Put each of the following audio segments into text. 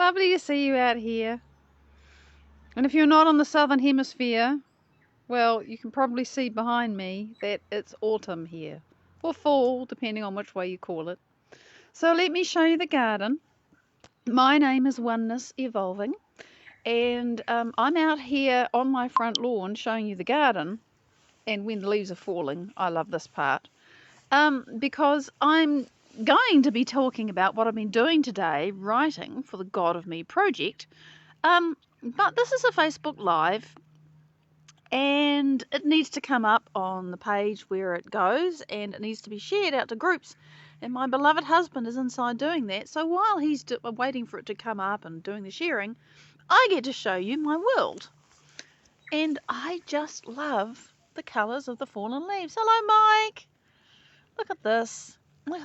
Lovely to see you out here. And if you're not on the southern hemisphere, well, you can probably see behind me that it's autumn here, or fall, depending on which way you call it. So let me show you the garden. My name is Oneness Evolving, and I'm out here on my front lawn showing you the garden. And when the leaves are falling, I love this part, because I'm going to be talking about what I've been doing today, writing for the God of Me project. But this is a Facebook Live, and it needs to come up on the page where it goes, and it needs to be shared out to groups. And my beloved husband is inside doing that, so while he's waiting for it to come up and doing the sharing, I get to show you my world. And I just love the colours of the fallen leaves. Hello, Mike. Look at this.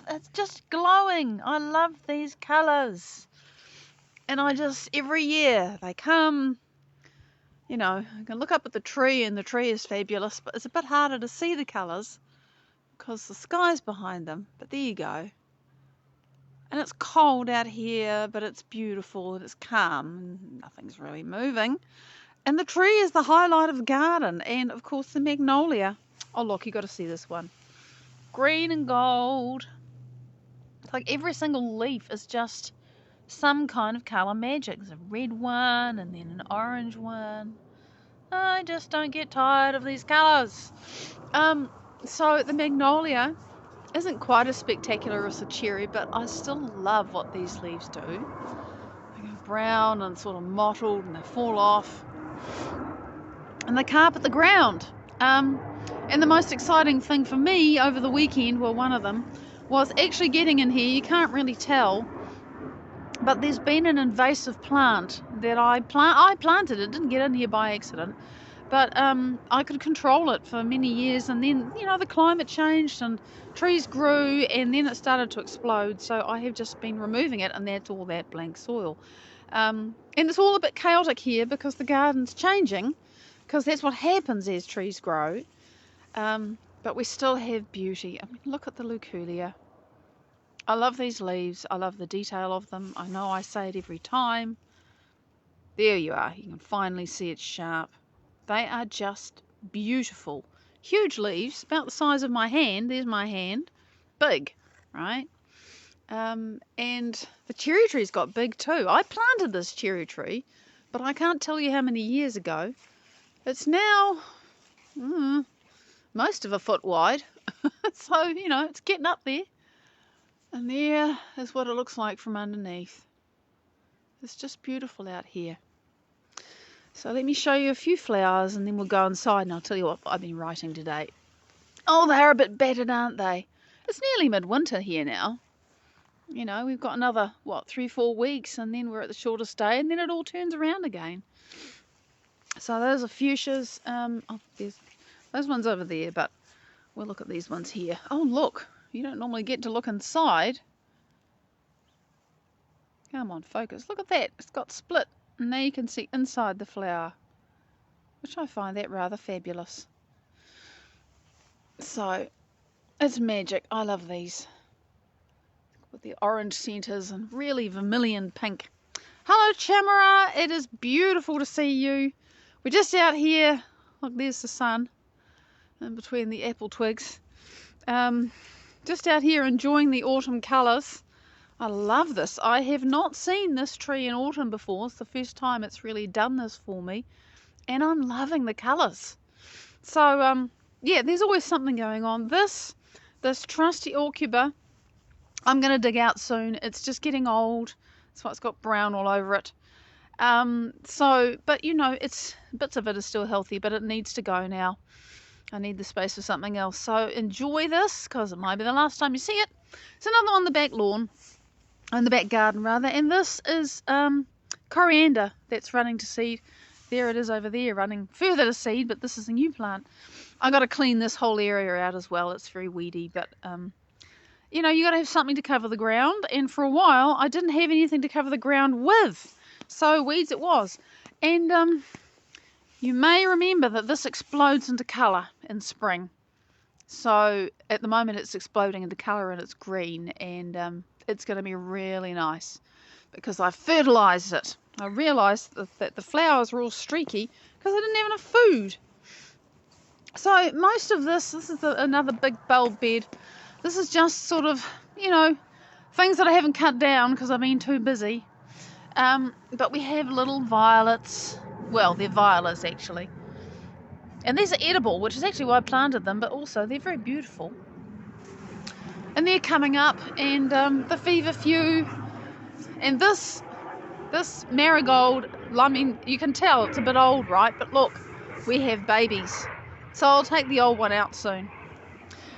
It's just glowing. I love these colours. And every year they come, I can look up at the tree and the tree is fabulous, but it's a bit harder to see the colours because the sky's behind them. But there you go. And it's cold out here, but it's beautiful and it's calm and nothing's really moving. And the tree is the highlight of the garden, and of course the magnolia. Oh look, you got to see this one. Green and gold. It's like every single leaf is just some kind of colour magic. There's a red one and then an orange one. I just don't get tired of these colours. So the magnolia isn't quite as spectacular as the cherry, but I still love what these leaves do. They go brown and sort of mottled and they fall off. And they carpet the ground. And the most exciting thing for me over the weekend, well, one of them, was actually getting in here. You can't really tell, but there's been an invasive plant that I planted. It didn't get in here by accident, but I could control it for many years, and then the climate changed and trees grew, and then it started to explode. So I have just been removing it, and that's all that blank soil. And it's all a bit chaotic here because the garden's changing, because that's what happens as trees grow. But we still have beauty. I mean, look at the leucalia. I love these leaves. I love the detail of them. I know I say it every time. There you are. You can finally see it sharp. They are just beautiful. Huge leaves, about the size of my hand. There's my hand. Big, right? And the cherry tree's got big too. I planted this cherry tree, but I can't tell you how many years ago. It's now most of a foot wide. So, it's getting up there. And there is what it looks like from underneath. It's just beautiful out here. So let me show you a few flowers and then we'll go inside and I'll tell you what I've been writing today. Oh, they're a bit battered, aren't they? It's nearly midwinter here now. We've got another, 3-4 weeks, and then we're at the shortest day, and then it all turns around again. So those are fuchsias. There's those ones over there, but we'll look at these ones here. Oh, look. You don't normally get to look inside. Come on, focus. Look at that. It's got split. And now you can see inside the flower, which I find that rather fabulous. So, it's magic. I love these. With the orange centres and really vermilion pink. Hello, Chamara. It is beautiful to see you. We're just out here. Look, there's the sun in between the apple twigs. Just out here enjoying the autumn colours. I love this. I have not seen this tree in autumn before. It's the first time it's really done this for me. And I'm loving the colours. So, yeah, there's always something going on. This trusty aucuba, I'm going to dig out soon. It's just getting old. That's why it's got brown all over it. But it's bits of it is still healthy, but it needs to go now. I need the space for something else. So enjoy this, because it might be the last time you see it. It's another on the back lawn, in the back garden rather, and this is coriander that's running to seed. There it is over there, running further to seed, but this is a new plant. I got to clean this whole area out as well. It's very weedy, but you got to have something to cover the ground, and for a while I didn't have anything to cover the ground with, so weeds it was. And you may remember that this explodes into colour in spring. So at the moment it's exploding into colour and it's green, and it's going to be really nice because I fertilized it. I realized that the flowers were all streaky because I didn't have enough food. So most of this is another big bulb bed. This is just sort of, things that I haven't cut down because I've been too busy. But we have little violets. Well, they're violets actually. And these are edible, which is actually why I planted them, but also they're very beautiful. And they're coming up, and the feverfew, and this marigold, I mean, you can tell it's a bit old, right? But look, we have babies. So I'll take the old one out soon.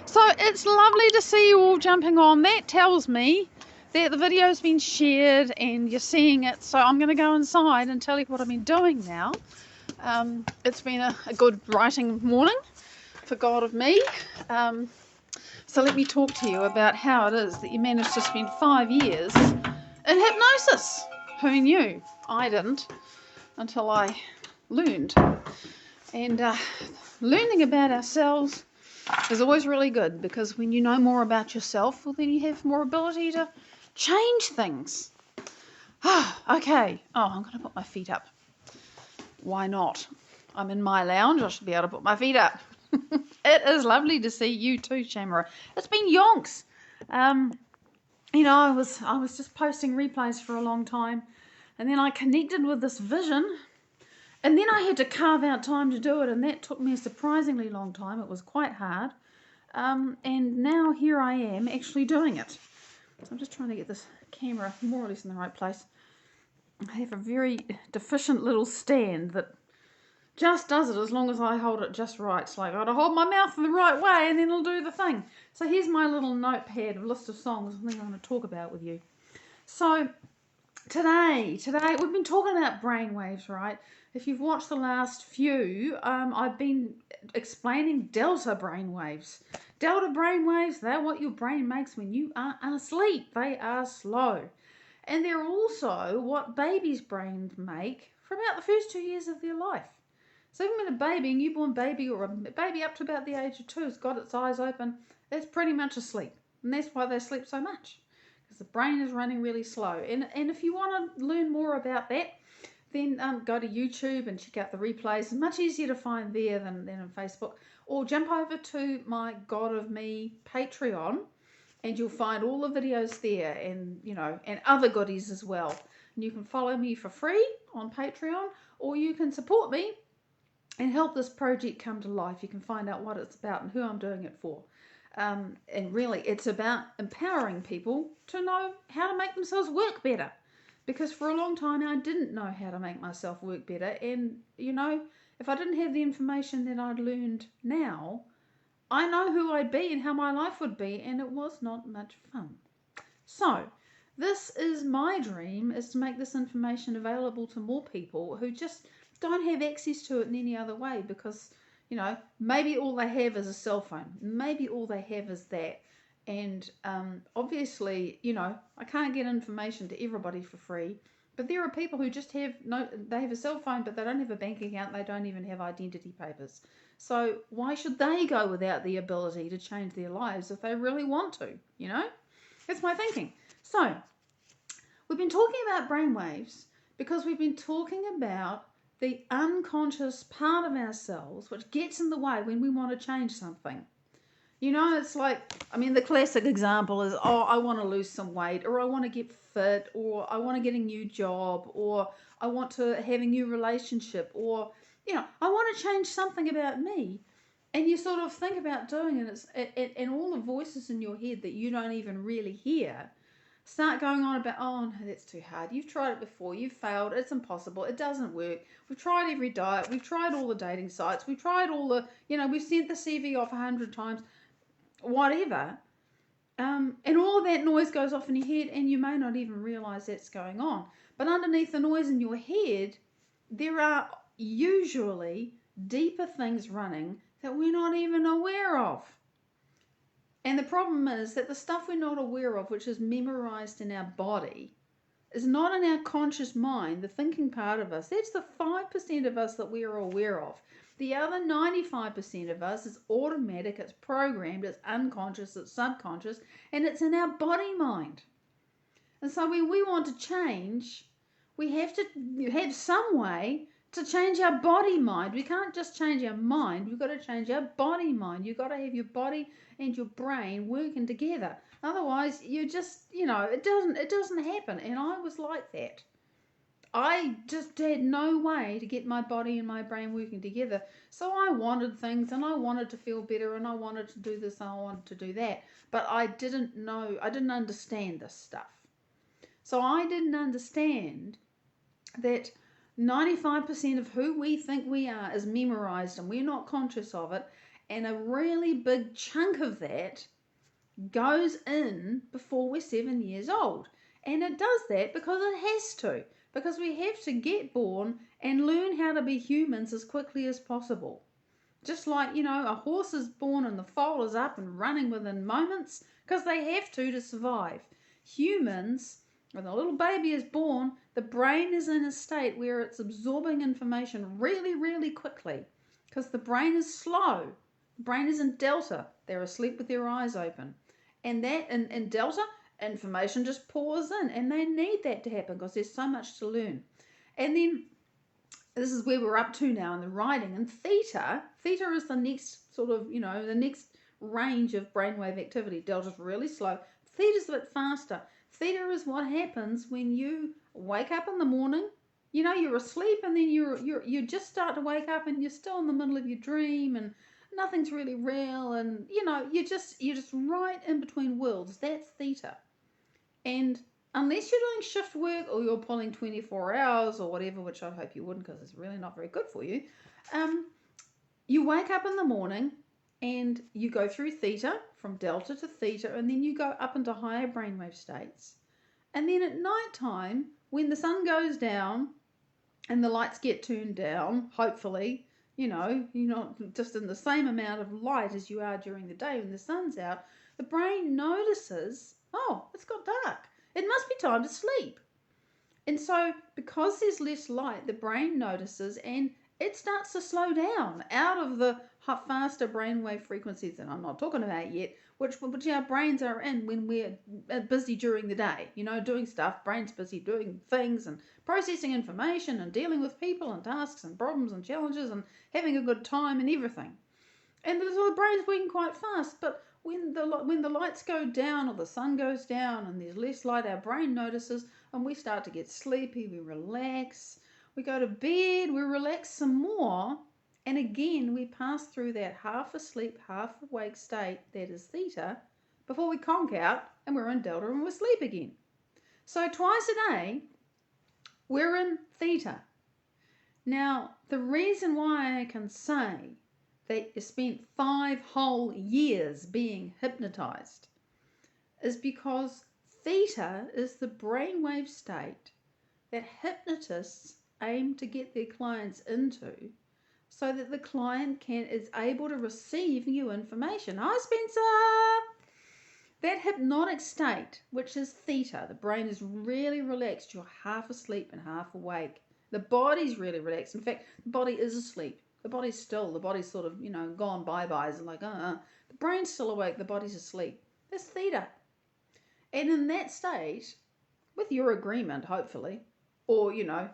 So it's lovely to see you all jumping on. That tells me that the video's been shared and you're seeing it. So I'm going to go inside and tell you what I've been doing now. It's been a good writing morning for God of me. So let me talk to you about how it is that you managed to spend 5 years in hypnosis. Who knew? I didn't until I learned. And learning about ourselves is always really good, because when you know more about yourself, well, then you have more ability to change things. Okay. Oh, I'm going to put my feet up. Why not? I'm in my lounge. I should be able to put my feet up. It is lovely to see you too, Shamara. It's been yonks. I was just posting replays for a long time, and then I connected with this vision, and then I had to carve out time to do it, and that took me a surprisingly long time. It was quite hard. And now here I am actually doing it. So I'm just trying to get this camera more or less in the right place. I have a very deficient little stand that just does it as long as I hold it just right. It's like I gotta hold my mouth the right way and then it'll do the thing. So here's my little notepad of list of songs I think I'm going to talk about with you. So today we've been talking about brainwaves, right? If you've watched the last few, I've been explaining delta brainwaves. Delta brainwaves, they're what your brain makes when you are asleep. They are slow. And they're also what babies' brains make for about the first 2 years of their life. So even when a baby, a newborn baby or a baby up to about the age of 2 has got its eyes open, it's pretty much asleep. And that's why they sleep so much, because the brain is running really slow. And if you want to learn more about that, then go to YouTube and check out the replays. It's much easier to find there than on Facebook. Or jump over to my God of Me Patreon, and you'll find all the videos there, and and other goodies as well. And you can follow me for free on Patreon, or you can support me and help this project come to life. You can find out what it's about and who I'm doing it for. And really, it's about empowering people to know how to make themselves work better. Because for a long time, I didn't know how to make myself work better. And, if I didn't have the information that I'd learned now, I know who I'd be and how my life would be. And it was not much fun. So, this is my dream, is to make this information available to more people who just don't have access to it in any other way, because maybe all they have is a cell phone, maybe all they have is that, and obviously I can't get information to everybody for free, but there are people who just have they have a cell phone, but they don't have a bank account, they don't even have identity papers. So why should they go without the ability to change their lives if they really want to? That's my thinking. So we've been talking about brainwaves because we've been talking about the unconscious part of ourselves which gets in the way when we want to change something. It's like, the classic example is, I want to lose some weight, or I want to get fit, or I want to get a new job, or I want to have a new relationship, or, I want to change something about me. And you sort of think about doing it, and all the voices in your head that you don't even really hear start going on about, oh no, that's too hard. You've tried it before, you've failed, it's impossible, it doesn't work. We've tried every diet, we've tried all the dating sites, we've tried all the, we've sent the CV off 100 times, whatever. And all of that noise goes off in your head, and you may not even realize that's going on. But underneath the noise in your head, there are usually deeper things running that we're not even aware of. And the problem is that the stuff we're not aware of, which is memorized in our body, is not in our conscious mind, the thinking part of us. That's the 5% of us that we are aware of. The other 95% of us is automatic, it's programmed, it's unconscious, it's subconscious, and it's in our body mind. And so when we want to change, we have to have some way to change our body mind. We can't just change our mind. We've got to change our body mind. You've got to have your body and your brain working together. Otherwise, you just, it doesn't happen. And I was like that. I just had no way to get my body and my brain working together. So I wanted things, and I wanted to feel better, and I wanted to do this and I wanted to do that. But I didn't understand this stuff. So I didn't understand that 95% of who we think we are is memorized and we're not conscious of it. And a really big chunk of that goes in before we're 7 years old. And it does that because it has to. Because we have to get born and learn how to be humans as quickly as possible. Just like, a horse is born and the foal is up and running within moments because they have to survive. Humans, when a little baby is born, the brain is in a state where it's absorbing information really, really quickly because the brain is slow. The brain is in delta. They're asleep with their eyes open. And that in delta, information just pours in, and they need that to happen because there's so much to learn. And then this is where we're up to now in the writing. And theta is the next sort of, the next range of brainwave activity. Delta's really slow. Theta's a bit faster. Theta is what happens when you wake up in the morning. You're asleep, and then you just start to wake up, and you're still in the middle of your dream, and nothing's really real, and you're just right in between worlds. That's theta. And unless you're doing shift work or you're pulling 24 hours or whatever, which I hope you wouldn't because it's really not very good for you, you wake up in the morning and you go through theta, from delta to theta, and then you go up into higher brainwave states. And then at night time, when the sun goes down and the lights get turned down, hopefully, you're not just in the same amount of light as you are during the day when the sun's out, the brain notices, oh, it's got dark. It must be time to sleep. And so because there's less light, the brain notices and it starts to slow down out of the faster brainwave frequencies that I'm not talking about yet, which our brains are in when we're busy during the day, doing stuff. Brain's busy doing things and processing information and dealing with people and tasks and problems and challenges and having a good time and everything. And the brain's working quite fast, but when the lights go down or the sun goes down and there's less light, our brain notices and we start to get sleepy, we relax, we go to bed, we relax some more, and again we pass through that half asleep, half awake state that is theta before we conk out and we're in delta and we're asleep again. So twice a day we're in theta. Now the reason why I can say that you spent 5 whole years being hypnotized is because theta is the brainwave state that hypnotists aim to get their clients into so that the client is able to receive new information. Hi, Spencer! That hypnotic state, which is theta, the brain is really relaxed. You're half asleep and half awake. The body's really relaxed. In fact, the body is asleep. The body's still. The body's sort of, gone bye-byes and like, The brain's still awake. The body's asleep. That's theta. And in that state, with your agreement, hopefully, or,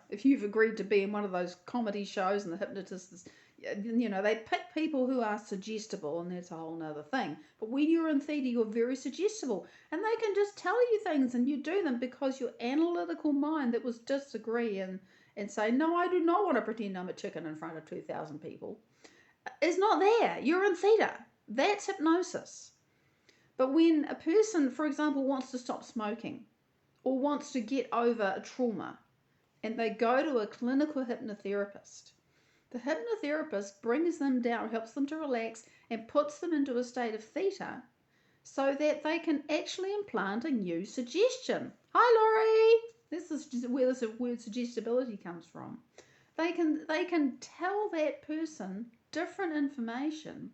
if you've agreed to be in one of those comedy shows and the hypnotists, they pick people who are suggestible, and that's a whole nother thing. But when you're in theta, you're very suggestible, and they can just tell you things and you do them because your analytical mind that was disagree and say, no, I do not want to pretend I'm a chicken in front of 2,000 people, is not there. You're in theta. That's hypnosis. But when a person, for example, wants to stop smoking or wants to get over a trauma and they go to a clinical hypnotherapist, the hypnotherapist brings them down, helps them to relax and puts them into a state of theta so that they can actually implant a new suggestion. Hi, Laurie! This is just where this word suggestibility comes from. They can tell that person different information,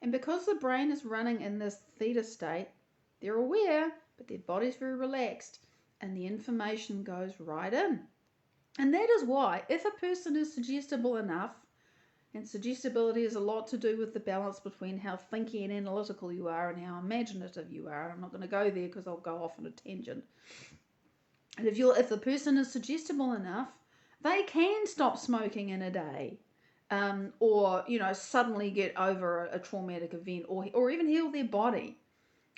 and because the brain is running in this theta state, they're aware, but their body's very relaxed, and the information goes right in. And that is why, if a person is suggestible enough, and suggestibility is a lot to do with the balance between how thinky and analytical you are and how imaginative you are. I'm not going to go there because I'll go off on a tangent. And if the person is suggestible enough, they can stop smoking in a day, or suddenly get over a traumatic event, or even heal their body.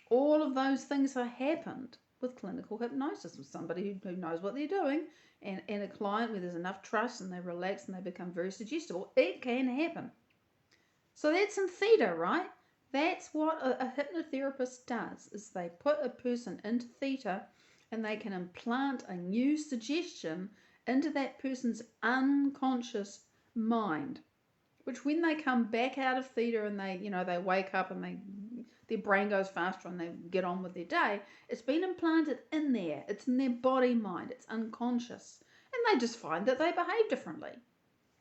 All of those things have happened with clinical hypnosis, with somebody who knows what they're doing, and a client where there's enough trust and they relax and they become very suggestible. It can happen. So that's in theta, right? That's what a hypnotherapist does, is they put a person into theta and they can implant a new suggestion into that person's unconscious mind, which when they come back out of theta and they wake up and their brain goes faster and they get on with their day, it's been implanted in there. It's in their body mind. It's unconscious. And they just find that they behave differently.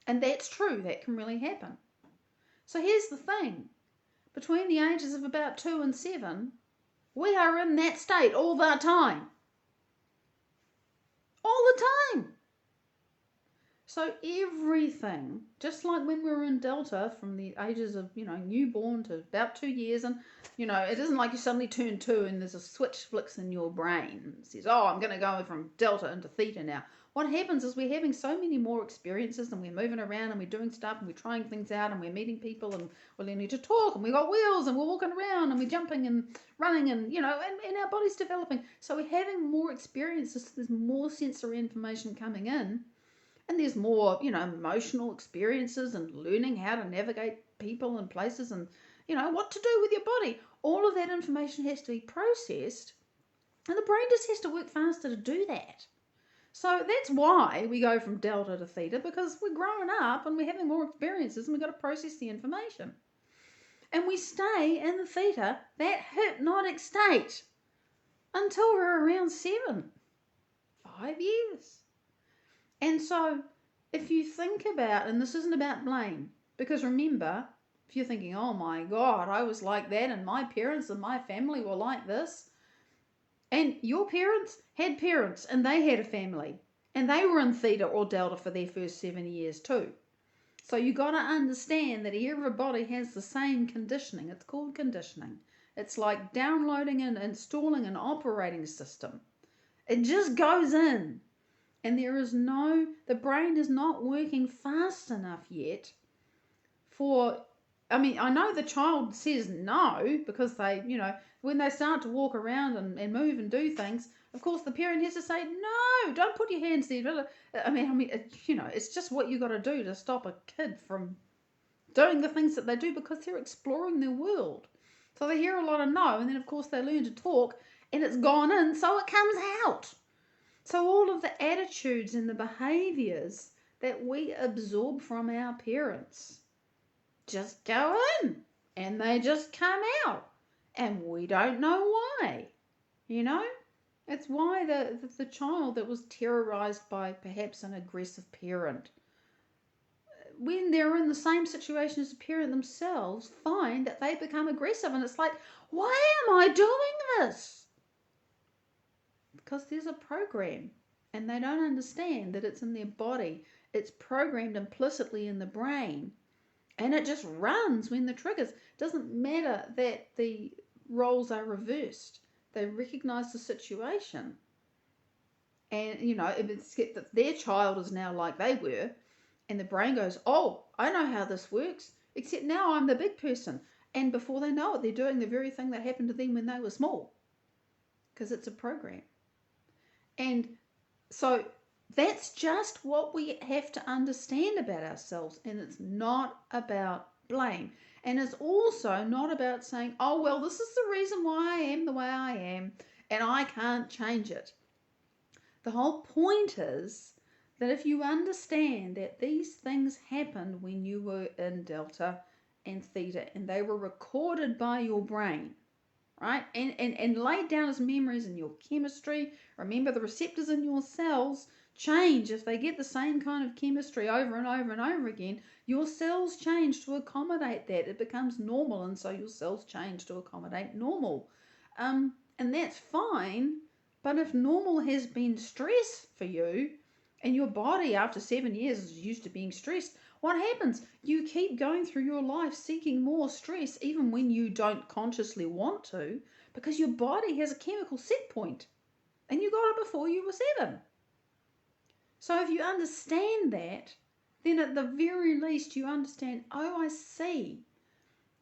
And that's true. That can really happen. So here's the thing. Between the ages of about 2 and 7, we are in that state all the time. All the time. So everything, just like when we were in Delta from the ages of, newborn to about 2 years, and, it isn't like you suddenly turn 2 and there's a switch flicks in your brain and says, oh, I'm going to go from Delta into Theta now. What happens is we're having so many more experiences and we're moving around and we're doing stuff and we're trying things out and we're meeting people and we're learning to talk and we've got wheels and we're walking around and we're jumping and running and, and our body's developing. So we're having more experiences. There's more sensory information coming in. And there's more, emotional experiences and learning how to navigate people and places and, what to do with your body. All of that information has to be processed, and the brain just has to work faster to do that. So that's why we go from Delta to Theta, because we're growing up and we're having more experiences and we've got to process the information. And we stay in the Theta, that hypnotic state, until we're around 7, 5 years. And so if you think about, and this isn't about blame, because remember, if you're thinking, oh my God, I was like that and my parents and my family were like this, and your parents had parents and they had a family and they were in Theta or Delta for their first 7 years too. So you got to understand that everybody has the same conditioning. It's called conditioning. It's like downloading and installing an operating system. It just goes in. And the brain is not working fast enough yet I know the child says no because they, when they start to walk around and move and do things, of course the parent has to say, no, don't put your hands there. It's just what you got to do to stop a kid from doing the things that they do because they're exploring their world. So they hear a lot of no, and then of course they learn to talk and it's gone in, so it comes out. So all of the attitudes and the behaviours that we absorb from our parents just go in and they just come out and we don't know why. It's why the child that was terrorised by perhaps an aggressive parent, when they're in the same situation as the parent themselves, find that they become aggressive, and it's like, why am I doing this? Because there's a program. And they don't understand that it's in their body. It's programmed implicitly in the brain. And it just runs when the triggers. It doesn't matter that the roles are reversed. They recognize the situation. And, if it's that their child is now like they were, and the brain goes, oh, I know how this works, except now I'm the big person. And before they know it, they're doing the very thing that happened to them when they were small. Because it's a program. And so that's just what we have to understand about ourselves, and it's not about blame. And it's also not about saying, oh, well, this is the reason why I am the way I am, and I can't change it. The whole point is that if you understand that these things happened when you were in Delta and Theta, and they were recorded by your brain, right? And laid down as memories in your chemistry. Remember, the receptors in your cells change if they get the same kind of chemistry over and over and over again. Your cells change to accommodate that. It becomes normal, and so your cells change to accommodate normal. And that's fine, but if normal has been stress for you, and your body after 7 years is used to being stressed, what happens? You keep going through your life seeking more stress even when you don't consciously want to, because your body has a chemical set point. and you got it before you were 7. So if you understand that, then at the very least you understand, oh, I see.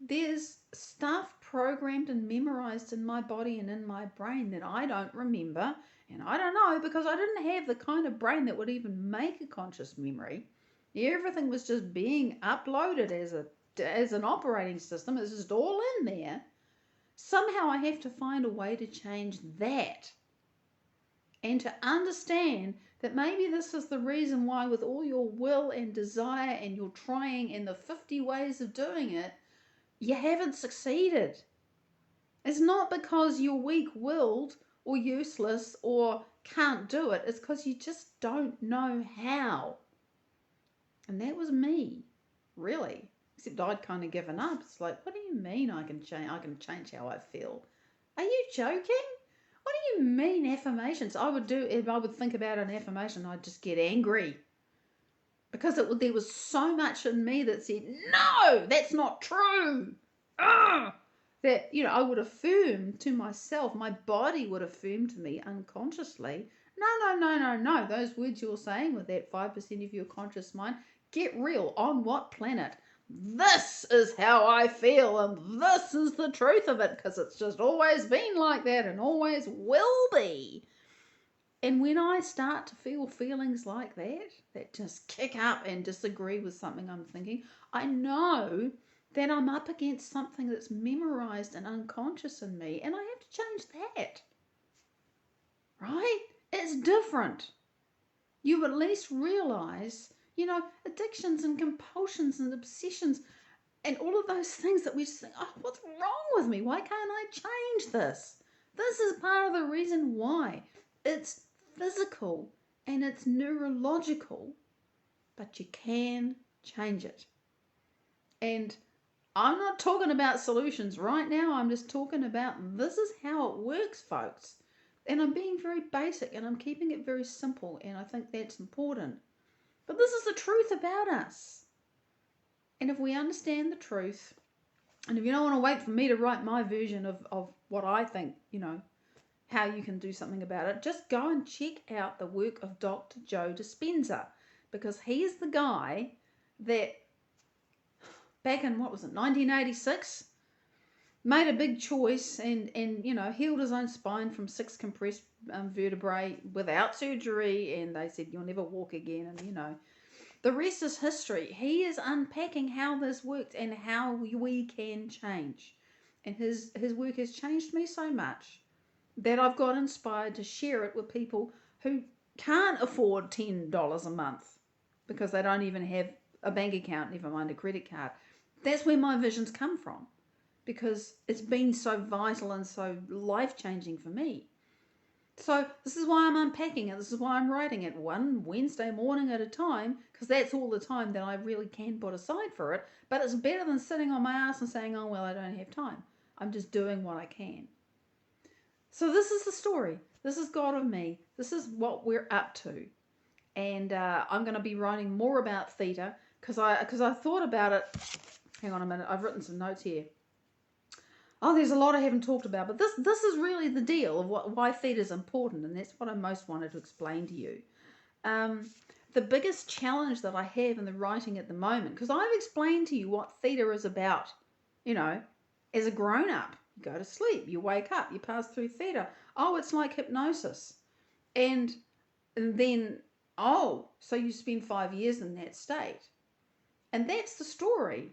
There's stuff programmed and memorized in my body and in my brain that I don't remember, and I don't know because I didn't have the kind of brain that would even make a conscious memory. Everything was just being uploaded as an operating system. It's just all in there. Somehow I have to find a way to change that and to understand that maybe this is the reason why, with all your will and desire and your trying and the 50 ways of doing it, you haven't succeeded. It's not because you're weak-willed or useless or can't do it. It's because you just don't know how. And that was me, really. Except I'd kind of given up. It's like, what do you mean I can change how I feel? Are you joking? What do you mean affirmations? If I would think about an affirmation, I'd just get angry. Because there was so much in me that said, no, that's not true. That, I would affirm to myself, my body would affirm to me unconsciously, no. Those words you're saying with that 5% of your conscious mind, get real. On what planet? This is how I feel, and this is the truth of it, because it's just always been like that and always will be. And when I start to feel feelings like that just kick up and disagree with something I'm thinking, I know that I'm up against something that's memorized and unconscious in me, and I have to change that. Right? It's different. You at least realize, addictions and compulsions and obsessions and all of those things that we just think, oh, what's wrong with me? Why can't I change this? This is part of the reason why. It's physical and it's neurological, but you can change it. And I'm not talking about solutions right now. I'm just talking about this is how it works, folks. And I'm being very basic and I'm keeping it very simple, and I think that's important. But this is the truth about us. And if we understand the truth, and if you don't want to wait for me to write my version of what I think, how you can do something about it, just go and check out the work of Dr. Joe Dispenza, because he is the guy that back in, 1986, made a big choice and healed his own spine from 6 compressed vertebrae without surgery, and they said, you'll never walk again, and the rest is history. He is unpacking how this works and how we can change. And his work has changed me so much that I've got inspired to share it with people who can't afford $10 a month because they don't even have a bank account, never mind a credit card. That's where my visions come from, because it's been so vital and so life-changing for me. So this is why I'm unpacking it. This is why I'm writing it one Wednesday morning at a time, because that's all the time that I really can put aside for it. But it's better than sitting on my ass and saying, oh, well, I don't have time. I'm just doing what I can. So this is the story. This is God of me. This is what we're up to. And I'm going to be writing more about theta because I thought about it. Hang on a minute. I've written some notes here. Oh, there's a lot I haven't talked about, but this is really the deal of why theta is important, and that's what I most wanted to explain to you. The biggest challenge that I have in the writing at the moment, because I've explained to you what theta is about, as a grown-up. You go to sleep, you wake up, you pass through theta. Oh, it's like hypnosis. And then, so you spend 5 years in that state. And that's the story.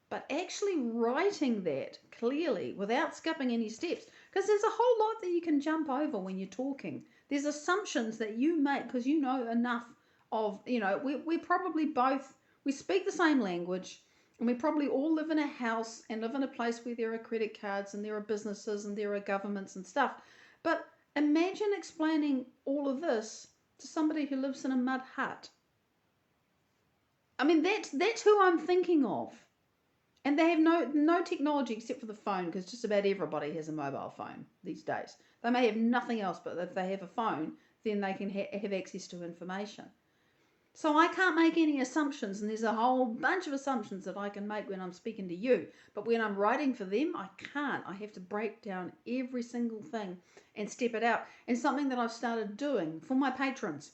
But actually writing that clearly without skipping any steps, because there's a whole lot that you can jump over when you're talking. There's assumptions that you make because you know enough of, we probably both, we speak the same language, and we probably all live in a house and live in a place where there are credit cards and there are businesses and there are governments and stuff. But imagine explaining all of this to somebody who lives in a mud hut. I mean, that's who I'm thinking of. And they have no technology except for the phone, because just about everybody has a mobile phone these days. They may have nothing else, but if they have a phone, then they can have access to information. So I can't make any assumptions, and there's a whole bunch of assumptions that I can make when I'm speaking to you. But when I'm writing for them, I can't. I have to break down every single thing and step it out. And something that I've started doing for my patrons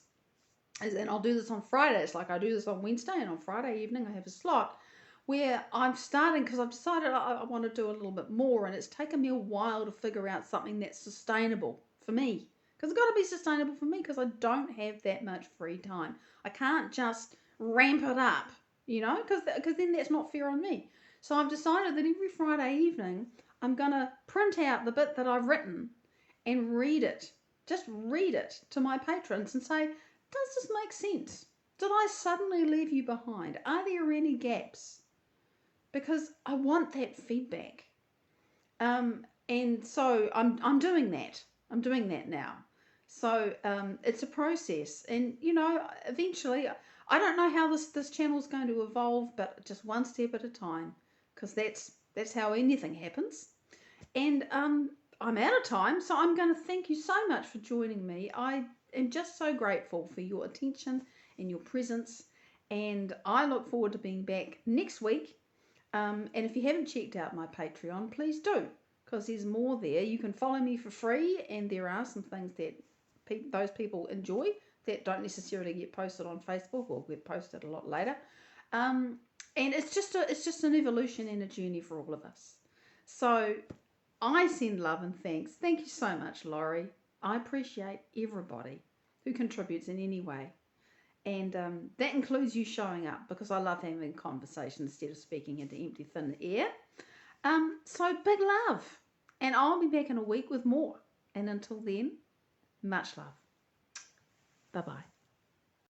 is, and I'll do this on Fridays, like I do this on Wednesday, and on Friday evening I have a slot where I'm starting, because I've decided I want to do a little bit more, and it's taken me a while to figure out something that's sustainable for me. Because it's got to be sustainable for me, because I don't have that much free time. I can't just ramp it up, because then that's not fair on me. So I've decided that every Friday evening I'm going to print out the bit that I've written and read it. Just read it to my patrons and say, does this make sense? Did I suddenly leave you behind? Are there any gaps? Because I want that feedback. And so I'm doing that. I'm doing that now. So it's a process, and eventually, I don't know how this channel is going to evolve, but just one step at a time, because that's how anything happens. And I'm out of time, so I'm going to thank you so much for joining me. I am just so grateful for your attention and your presence, and I look forward to being back next week. And if you haven't checked out my Patreon, please do, because there's more there. You can follow me for free, and there are some things that those people enjoy that don't necessarily get posted on Facebook or get posted a lot later. And it's just an evolution and a journey for all of us. So I send love and thanks. Thank you so much, Laurie. I appreciate everybody who contributes in any way. And that includes you showing up, because I love having conversations instead of speaking into empty, thin air. So big love. And I'll be back in a week with more. And until then, much love. Bye-bye.